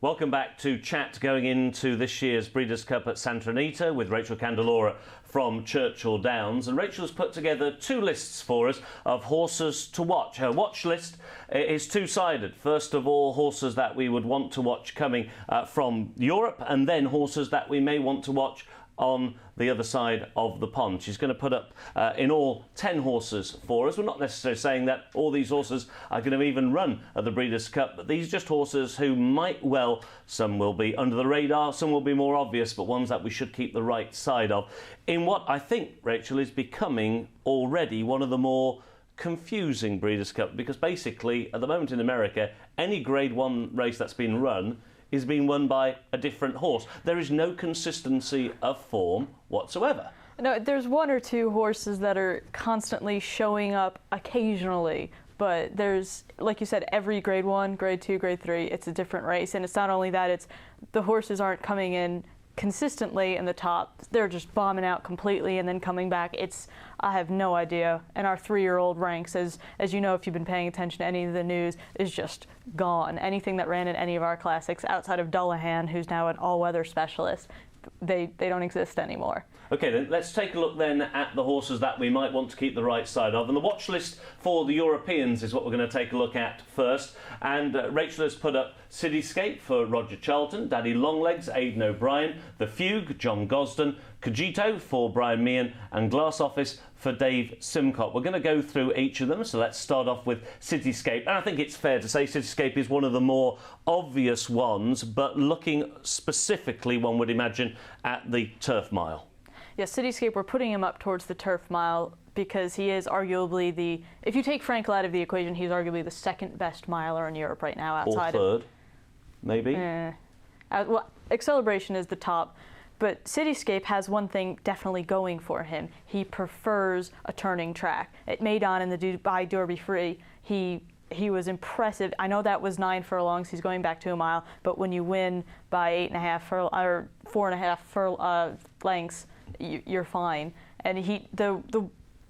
Welcome back to Chat, going into this year's Breeders' Cup at Santa Anita with Rachel Candelora from Churchill Downs. And Rachel's put together two lists for us of horses to watch. Her watch list is two-sided. First of all, horses that we would want to watch coming from Europe, and then horses that we may want to watch on the other side of the pond. She's going to put up in all 10 horses for us. We're not necessarily saying that all these horses are going to even run at the Breeders' Cup, but these are just horses who might well, some will be under the radar, some will be more obvious, but ones that we should keep the right side of in what I think, Rachel, is becoming already one of the more confusing Breeders' Cup, because basically at the moment in America, any Grade 1 race that's been run is being won by a different horse. There is no consistency of form whatsoever. No, there's one or two horses that are constantly showing up occasionally, but there's, like you said, every Grade 1, Grade 2, Grade 3, it's a different race. And it's not only that, it's the horses aren't coming in consistently in the top, they're just bombing out completely and then coming back. I have no idea. And our 3-year-old ranks, as you know, if you've been paying attention to any of the news, is just gone. Anything that ran in any of our classics outside of Dullahan, who's now an all-weather specialist, they don't exist anymore. Okay, then let's take a look then at the horses that we might want to keep the right side of. And the watch list for the Europeans is what we're going to take a look at first. And Rachel has put up Cityscape for Roger Charlton, Daddy Longlegs, Aidan O'Brien, The Fugue, John Gosden, Cogito for Brian Meehan, and Glass Office for Dave Simcock. We're going to go through each of them, so let's start off with Cityscape. And I think it's fair to say Cityscape is one of the more obvious ones, but looking specifically, one would imagine, at the Turf Mile. Yeah, Cityscape, we're putting him up towards the Turf Mile because he is arguably if you take Frankel out of the equation, he's arguably the second best miler in Europe right now outside or third, maybe? Well, Acceleration is the top. But Cityscape has one thing definitely going for him. He prefers a turning track. At Meydan in the Dubai Derby Free, he was impressive. I know that was 9 furlongs. He's going back to a mile. But when you win by 8.5 or 4.5 lengths, you're fine. And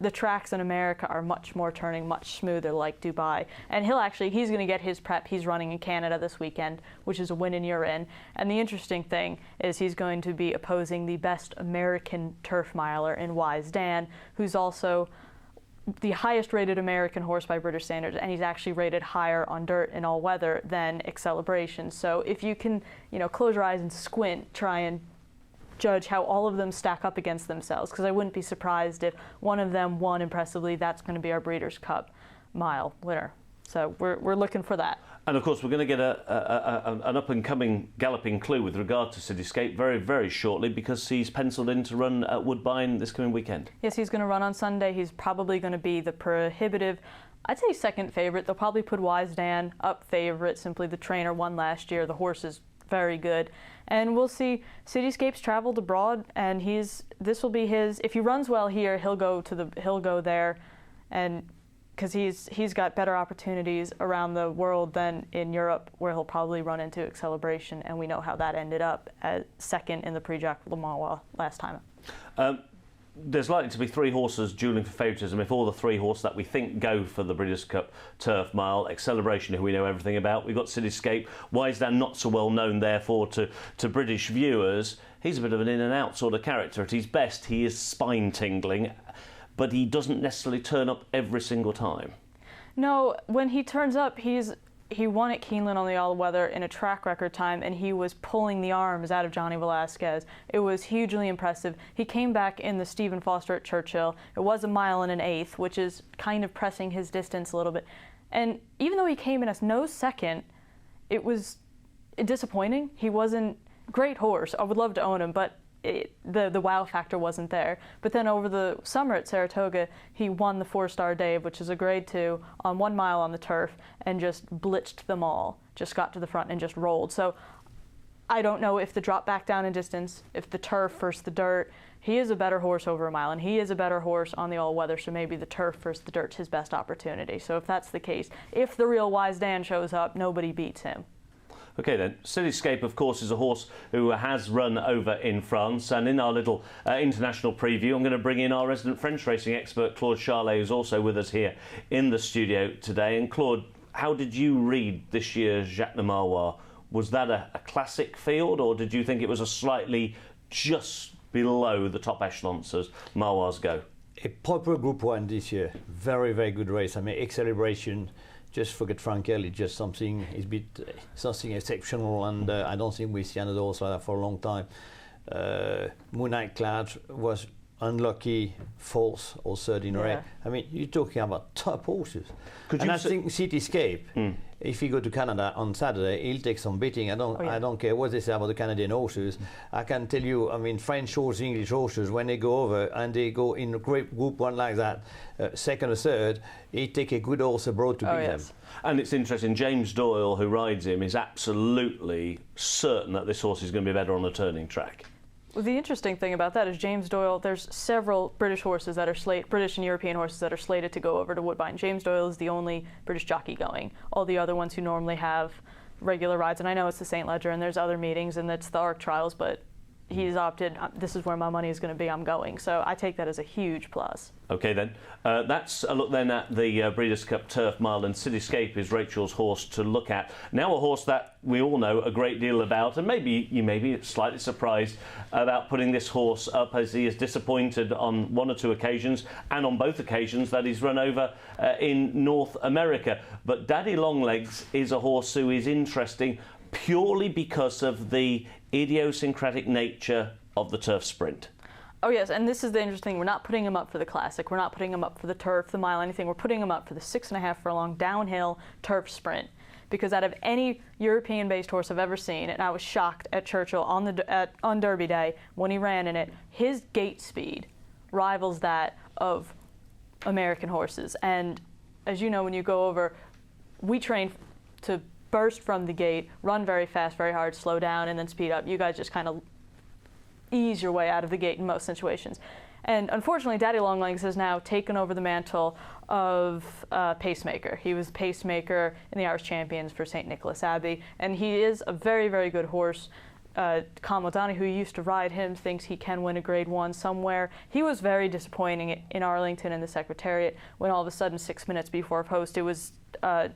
the tracks in America are much more turning, much smoother, like Dubai. And he's going to get his prep. He's running in Canada this weekend, which is a win and you're in. And the interesting thing is he's going to be opposing the best American turf miler in Wise Dan, who's also the highest rated American horse by British standards, and he's actually rated higher on dirt and all weather than Acceleration. So if you can, close your eyes and squint, try and judge how all of them stack up against themselves, because I wouldn't be surprised if one of them won impressively. That's going to be our Breeders' Cup mile winner. So we're looking for that. And of course, we're going to get an up-and-coming galloping clue with regard to Cityscape very, very shortly, because he's penciled in to run at Woodbine this coming weekend. Yes, he's going to run on Sunday. He's probably going to be the prohibitive, I'd say, second favorite. They'll probably put Wise Dan up favorite. Simply the trainer won last year. The horse is very good. And we'll see. Cityscape's traveled abroad, and this will be his. If he runs well here, he'll go there, and because he's got better opportunities around the world than in Europe, where he'll probably run into Acceleration, and we know how that ended up at second in the Prix-Jacques Le Mans last time. There's likely to be 3 horses dueling for favouritism if all the 3 horses that we think go for the Breeders' Cup Turf Mile. Acceleration, who we know everything about. We've got Cityscape. Wise Dan, not so well known, therefore, to British viewers. He's a bit of an in-and-out sort of character. At his best, he is spine-tingling, but he doesn't necessarily turn up every single time. No, when he turns up, he won at Keeneland on the all-weather in a track record time, and he was pulling the arms out of Johnny Velasquez. It was hugely impressive. He came back in the Stephen Foster at Churchill. It was 1 1/8 miles, which is kind of pressing his distance a little bit. And even though he came in as no second, it was disappointing. He wasn't great horse. I would love to own him, but the wow factor wasn't there. But then over the summer at Saratoga, he won the 4-star Dave, which is a Grade 2, on 1 mile on the turf, and just blitzed them all. Just got to the front and just rolled. So I don't know if the drop back down in distance, if the turf versus the dirt. He is a better horse over a mile, and he is a better horse on the all-weather, so maybe the turf versus the dirt's his best opportunity. So if that's the case, if the real Wise Dan shows up, nobody beats him. Okay then, Cityscape, of course, is a horse who has run over in France, and in our little international preview, I'm going to bring in our resident French racing expert, Claude Charlet, who's also with us here in the studio today. And Claude, how did you read this year's Jacques de Marois? Was that a classic field, or did you think it was a slightly just below the top echelons as Marwars go? A proper Group 1 this year. Very, very good race. I mean, Acceleration, just forget Frankel, it's just something exceptional, and I don't think we see another horse like that for a long time. Moonlight Cloud was unlucky, fourth or third in a race. I mean, you're talking about top horses. I think Cityscape, if he go to Canada on Saturday, he'll take some beating. I don't care what they say about the Canadian horses. I can tell you, I mean, French horses, English horses, when they go over and they go in a great Group 1 like that, second or third, he take a good horse abroad to beat them. And it's interesting, James Doyle, who rides him, is absolutely certain that this horse is going to be better on a turning track. Well, the interesting thing about that is James Doyle, there's several British horses that are British and European horses that are slated to go over to Woodbine. James Doyle is the only British jockey going. All the other ones who normally have regular rides, and I know it's the St. Ledger and there's other meetings and it's the ARC trials, but he's opted, this is where my money is going to be, I'm going. So I take that as a huge plus. Okay then, that's a look then at the Breeders' Cup Turf Mile, and Cityscape is Rachel's horse to look at. Now a horse that we all know a great deal about, and maybe you may be slightly surprised about putting this horse up, as he is disappointed on one or two occasions, and on both occasions that he's run over in North America. But Daddy Longlegs is a horse who is interesting purely because of the idiosyncratic nature of the turf sprint. Oh yes, and this is the interesting thing. We're not putting him up for the Classic. We're not putting him up for the Turf, the Mile, anything. We're putting him up for the 6.5 furlong downhill turf sprint. Because out of any European-based horse I've ever seen, and I was shocked at Churchill on Derby Day when he ran in it, his gate speed rivals that of American horses. And as you know, when you go over, we train to burst from the gate, run very fast, very hard, slow down, and then speed up. You guys just kind of ease your way out of the gate in most situations. And unfortunately, Daddy Longlegs has now taken over the mantle of pacemaker. He was pacemaker in the Irish Champions for St. Nicholas Abbey, and he is a very, very good horse. Colm O'Donoghue, who used to ride him, thinks he can win a Grade 1 somewhere. He was very disappointing in Arlington in the Secretariat when all of a sudden 6 minutes before post it was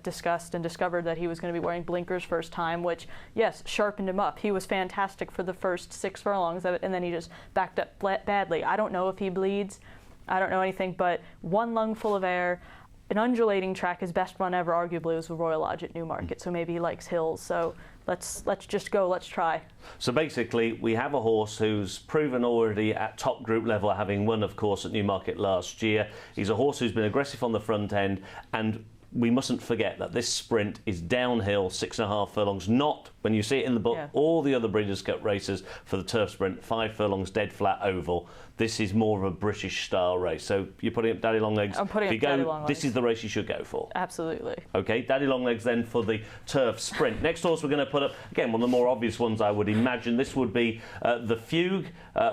discussed and discovered that he was going to be wearing blinkers first time, which, yes, sharpened him up. He was fantastic for the first 6 furlongs of it, and then he just backed up badly. I don't know if he bleeds. I don't know anything, but one lung full of air, an undulating track, his best run ever arguably was the Royal Lodge at Newmarket, so maybe he likes hills. So let's just go, let's try. So basically, we have a horse who's proven already at top group level, having won, of course, at Newmarket last year. He's a horse who's been aggressive on the front end, and we mustn't forget that this sprint is downhill 6.5 furlongs, not, when you see it in the book, all the other Breeders' Cup races for the turf sprint, 5 furlongs, dead flat oval. This is more of a British style race. So you're putting up Daddy Longlegs. I'm putting up Daddy Longlegs. This is the race you should go for. Absolutely. Okay, Daddy Longlegs then for the turf sprint. Next horse we're going to put up, again, one of the more obvious ones I would imagine. This would be the Fugue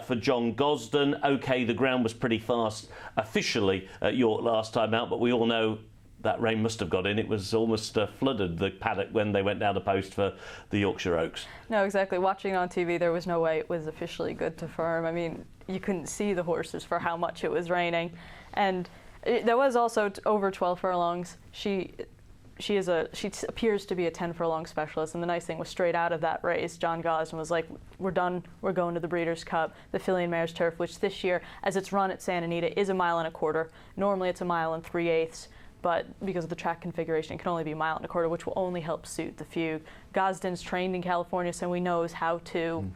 for John Gosden. Okay, the ground was pretty fast officially at York last time out, but we all know that rain must have got in. It was almost flooded the paddock when they went down the post for the Yorkshire Oaks. No, exactly. Watching on TV, there was no way it was officially good to firm. I mean, you couldn't see the horses for how much it was raining. And there was also over 12 furlongs. She appears to be a 10 furlong specialist, and the nice thing was straight out of that race, John Gosden was like, we're done, we're going to the Breeders' Cup, the Filly and Mares Turf, which this year, as it's run at Santa Anita, is 1.25 miles. Normally it's 1 3/8 miles. But because of the track configuration, it can only be 1.25 miles, which will only help suit the Fugue. Gosden's trained in California, so he knows how to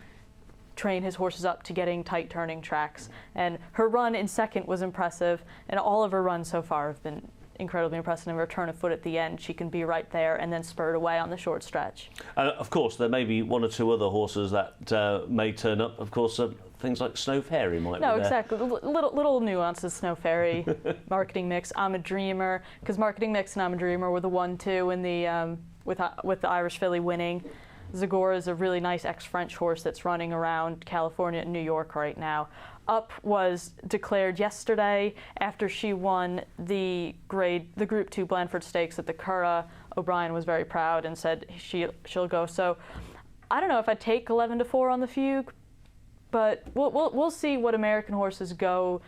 train his horses up to getting tight turning tracks. And her run in second was impressive, and all of her runs so far have been incredibly impressive. And her turn of foot at the end, she can be right there and then spurt away on the short stretch. Of course, there may be one or two other horses that may turn up. Of course, things like Snow Fairy might be there. No, exactly. Little nuances. Snow Fairy, Marketing Mix, I'm a Dreamer, because Marketing Mix and I'm a Dreamer were the 1-2 in the with the Irish Filly winning. Zagora is a really nice ex-French horse that's running around California and New York right now. Up was declared yesterday after she won the Group 2 Blandford Stakes at the Curragh. O'Brien was very proud and said she'll go. So I don't know if I'd take 11-4 on the Fugue, but we'll see what American horses go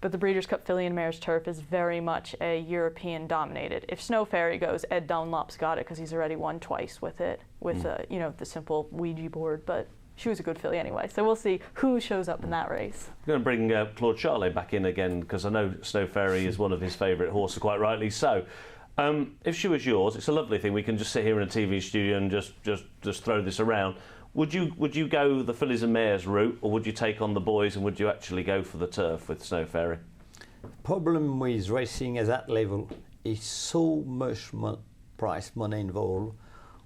But the Breeders' Cup Filly and Mare's Turf is very much a European dominated. If Snow Fairy goes, Ed Dunlop's got it because he's already won twice with it, with the simple Ouija board. But she was a good filly anyway. So we'll see who shows up in that race. I'm going to bring Claude Charlet back in again because I know Snow Fairy is one of his favourite horses, quite rightly so. If she was yours, it's a lovely thing. We can just sit here in a TV studio and just throw this around. Would you go the fillies and mares route, or would you take on the boys and would you actually go for the turf with Snow Fairy? Problem with racing at that level is so much price money involved.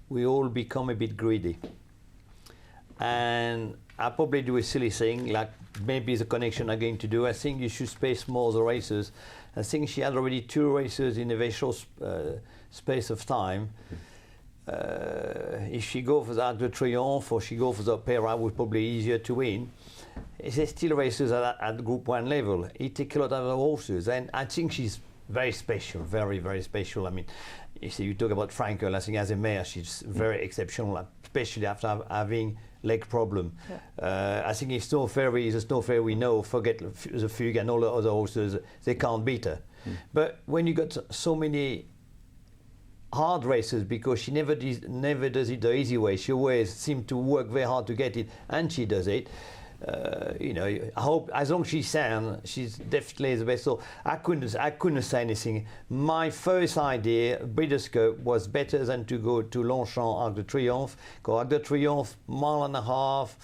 We all become a bit greedy, and I probably do a silly thing like maybe the connection are going to do. I think you should space more the races. I think she had already 2 races in a very short space of time. If she go for the Arc de Triomphe or she go for the Opera, would probably easier to win. There's still races at Group 1 level. It takes a lot of the horses, and I think she's very special, very, very special. I mean, you talk about Frankel, I think as a mare, she's very exceptional, especially after having leg problem. Yeah. I think if Snow Fairy is a Snow Fairy we know, forget the Fugue and all the other horses, they can't beat her. But when you got so many hard races, because she never does it the easy way. She always seems to work very hard to get it, and she does it. I hope as long as she's sound, she's definitely the best. So I couldn't say anything. My first idea, Breeders' Cup, was better than to go to Longchamp Arc de Triomphe. Because Arc de Triomphe, mile and a half,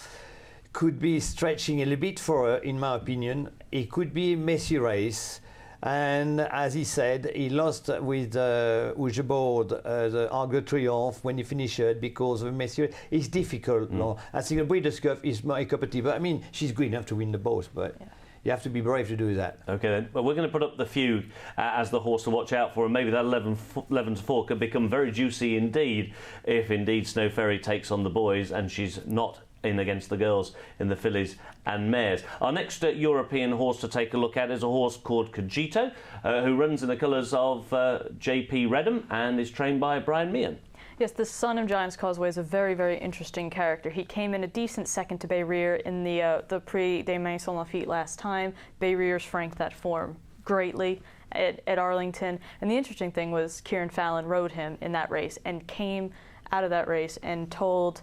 could be stretching a little bit for her, in my opinion. It could be a messy race. And as he said, he lost with Board the Arc de Triomphe when he finished it because of Messier. It's difficult. No? I think the Breeders' Cup is my cup of tea. But I mean, she's good enough to win the both. But you have to be brave to do that. Okay then. Well, we're going to put up the Fugue as the horse to watch out for, and maybe that 11 to 4 could become very juicy indeed if indeed Snow Fairy takes on the boys and she's not in against the girls in the fillies and mares. Our next European horse to take a look at is a horse called Cogito, who runs in the colours of J.P. Redham and is trained by Brian Meehan. Yes, the son of Giant's Causeway is a very, very interesting character. He came in a decent second to Bayreer in the Prix des Maisons Lafite last time. Bayreer's franked that form greatly at Arlington. And the interesting thing was Kieran Fallon rode him in that race and came out of that race and told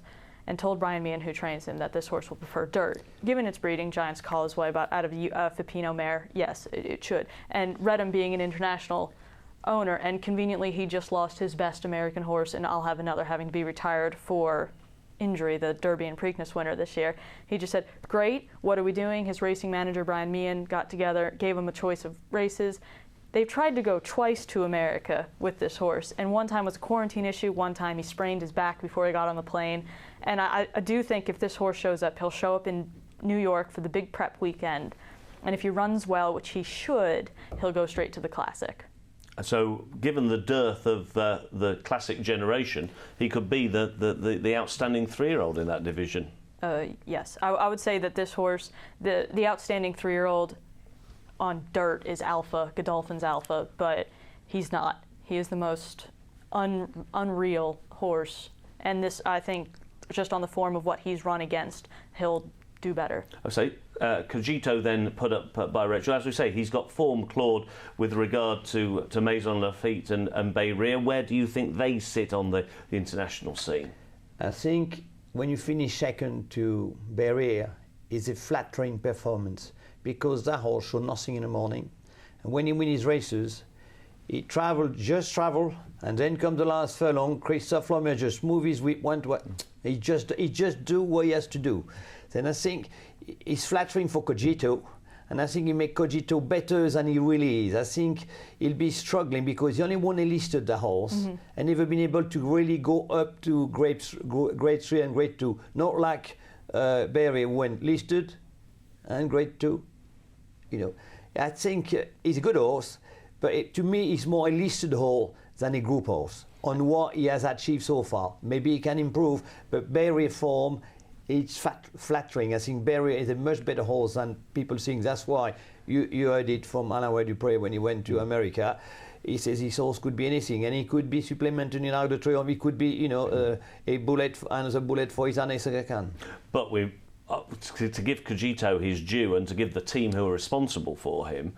Brian Meehan, who trains him, that this horse will prefer dirt. Given its breeding, Giant's Causeway, out of Fipino mare, yes, it should. And Redham being an international owner, and conveniently he just lost his best American horse, and I'll have another having to be retired for injury, the Derby and Preakness winner this year. He just said, great, what are we doing? His racing manager, Brian Meehan, got together, gave him a choice of races. They've tried to go twice to America with this horse, and one time was a quarantine issue, one time he sprained his back before he got on the plane. And I do think if this horse shows up, he'll show up in New York for the big prep weekend. And if he runs well, which he should, he'll go straight to the Classic. So, given the dearth of the Classic generation, he could be the outstanding 3-year-old in that division. Yes, I would say that this horse, the outstanding 3-year-old on dirt is Alpha, Godolphin's Alpha, but he's not. He is the most unreal horse. And this, I think, just on the form of what he's run against, he'll do better. I say Cogito then put up by Rachel. As we say, he's got form, Claude, with regard to Maison Lafite and Bayreer. Where do you think they sit on the international scene? I think when you finish second to Bayreer, it's a flattering performance because that horse showed nothing in the morning. And when he wins his races, he just travel, and then come the last furlong, Christophe Lomé just move his whip one to one. He just do what he has to do. Then I think it's flattering for Cogito, and I think he make Cogito better than he really is. I think he'll be struggling because he only one listed the horse and never been able to really go up to grade 3 and grade 2. Not like Bayreer went listed and grade 2. You know, I think he's a good horse, but to me, he's more a listed horse than a group horse on what he has achieved so far. Maybe he can improve, but Bayreer form, it's flattering. I think Bayreer is a much better horse than people think. That's why you heard it from Alain Dupré when he went to America. He says his horse could be anything, and he could be supplemented in Arc de Triomphe. He could be, another bullet for his Anne Khan. But we to give Cogito his due and to give the team who are responsible for him,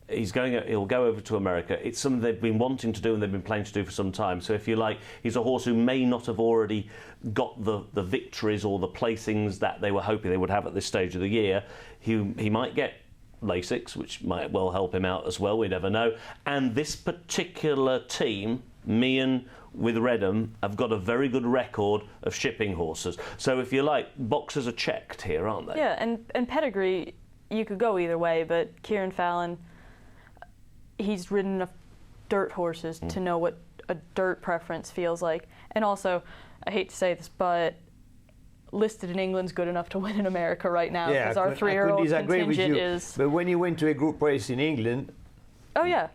he'll go over to America. It's something they've been wanting to do and they've been planning to do for some time. So if you like, he's a horse who may not have already got the victories or the placings that they were hoping they would have at this stage of the year. He might get Lasix, which might well help him out as well. We never know. And this particular team, Meehan with Reddam, have got a very good record of shipping horses. So if you like, boxes are checked here, aren't they? Yeah, and pedigree, you could go either way, but Kieran Fallon, he's ridden enough dirt horses to know what a dirt preference feels like. And also, I hate to say this, but listed in England's good enough to win in America right now, because our 3-year-old contingent is... But when he went to a group race in England... Oh, yeah.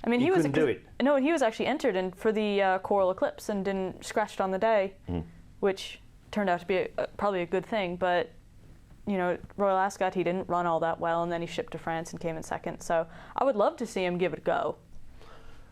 I mean, he couldn't do it. No, he was actually entered in for the Coral Eclipse and didn't scratched on the day, which turned out to be probably a good thing. But, you know, Royal Ascot, he didn't run all that well, and then he shipped to France and came in second. So I would love to see him give it a go.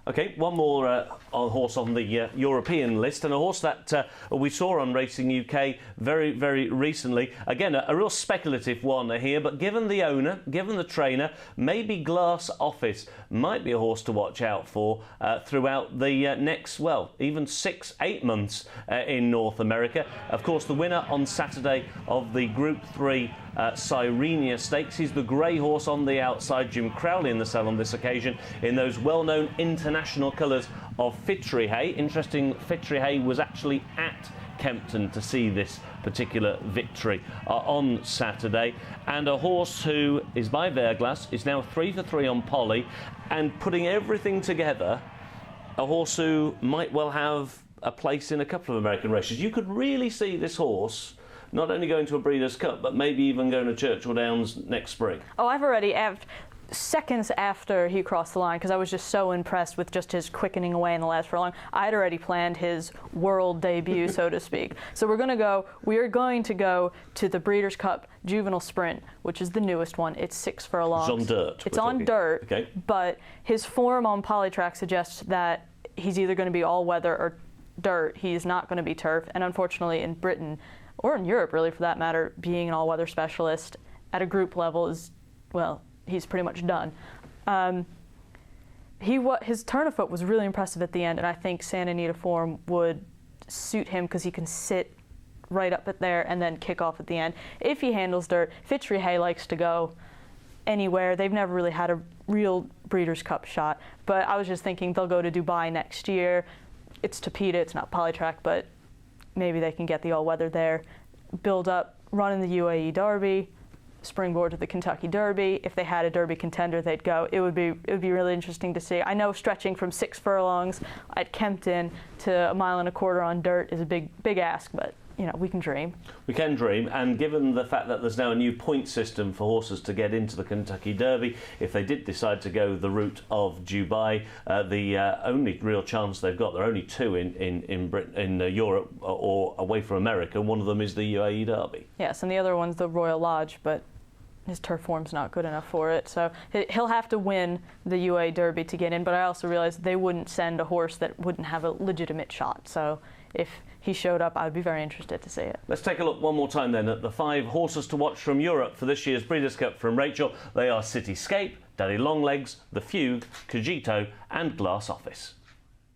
OK, one more horse on the European list, and a horse that we saw on Racing UK very, very recently. Again, a real speculative one here, but given the owner, given the trainer, maybe Glass Office might be a horse to watch out for throughout the next, well, even 6-8 months in North America. Of course, the winner on Saturday of the Group 3 Cyrenia Stakes. He's the grey horse on the outside. Jim Crowley in the cell on this occasion in those well-known international colours of Fitri Hay. Interesting, Fitri Hay was actually at Kempton to see this particular victory on Saturday. And a horse who is by Verglas, is now 3 for 3 on Polly, and putting everything together, a horse who might well have a place in a couple of American races. You could really see this horse not only going to a Breeders' Cup, but maybe even going to Churchill Downs next spring. Oh, I've already, seconds after he crossed the line, because I was just so impressed with just his quickening away in the last furlong, I'd already planned his world debut, so to speak. So we are going to go to the Breeders' Cup Juvenile Sprint, which is the newest one. It's 6 furlongs. It's on dirt. It's on dirt, okay. But his form on Polytrack suggests that he's either going to be all-weather or dirt. He's not going to be turf, and unfortunately in Britain, or in Europe really for that matter, being an all-weather specialist at a group level is, well, he's pretty much done. His turn of foot was really impressive at the end, and I think Santa Anita form would suit him because he can sit right up at there and then kick off at the end. If he handles dirt, Fitri Hay likes to go anywhere. They've never really had a real Breeders' Cup shot, but I was just thinking they'll go to Dubai next year. It's Tapeta, it's not Polytrack, but maybe they can get the all-weather there, build up, run in the UAE Derby, springboard to the Kentucky Derby. If they had a Derby contender, they'd go. It would be really interesting to see. I know stretching from 6 furlongs at Kempton to 1.25 miles on dirt is a big ask, but you know, we can dream. We can dream, and given the fact that there's now a new point system for horses to get into the Kentucky Derby, if they did decide to go the route of Dubai, the only real chance they've got, there are only 2 in Britain, in Europe or away from America. One of them is the UAE Derby. Yes, and the other one's the Royal Lodge, but his turf form's not good enough for it, so he'll have to win the UAE Derby to get in, but I also realized they wouldn't send a horse that wouldn't have a legitimate shot, so if he showed up, I would be very interested to see it. Let's take a look one more time then at the 5 horses to watch from Europe for this year's Breeders' Cup from Rachel. They are Cityscape, Daddy Longlegs, The Fugue, Cogito and Glass Office.